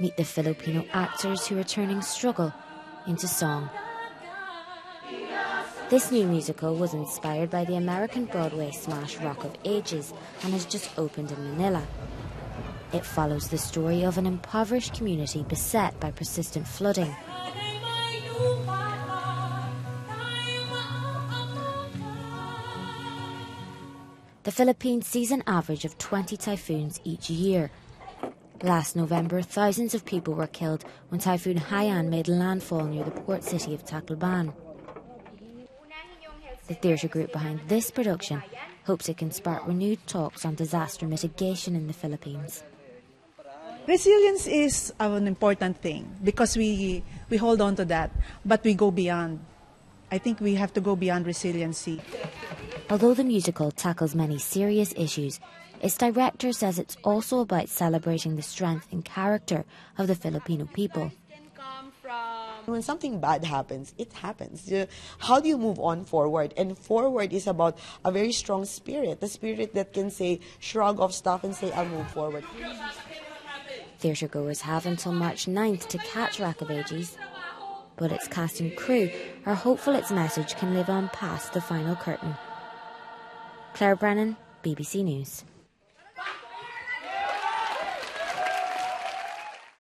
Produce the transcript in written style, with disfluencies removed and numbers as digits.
Meet the Filipino actors who are turning struggle into song. This new musical was inspired by the American Broadway smash Rock of Ages and has just opened in Manila. It follows the story of an impoverished community beset by persistent flooding. The Philippines sees an average of 20 typhoons each year. Last November, thousands of people were killed when Typhoon Haiyan made landfall near the port city of Tacloban. The theatre group behind this production hopes it can spark renewed talks on disaster mitigation in the Philippines. Resilience is an important thing because we hold on to that, but we go beyond. I think we have to go beyond resiliency. Although the musical tackles many serious issues, its director says it's also about celebrating the strength and character of the Filipino people. When something bad happens, it happens. How do you move on forward? And forward is about a very strong spirit, the spirit that can say, shrug off stuff and say, I'll move forward. Theatregoers have until March 9th to catch Rock of Ages, but its cast and crew are hopeful its message can live on past the final curtain. Claire Brennan, BBC News.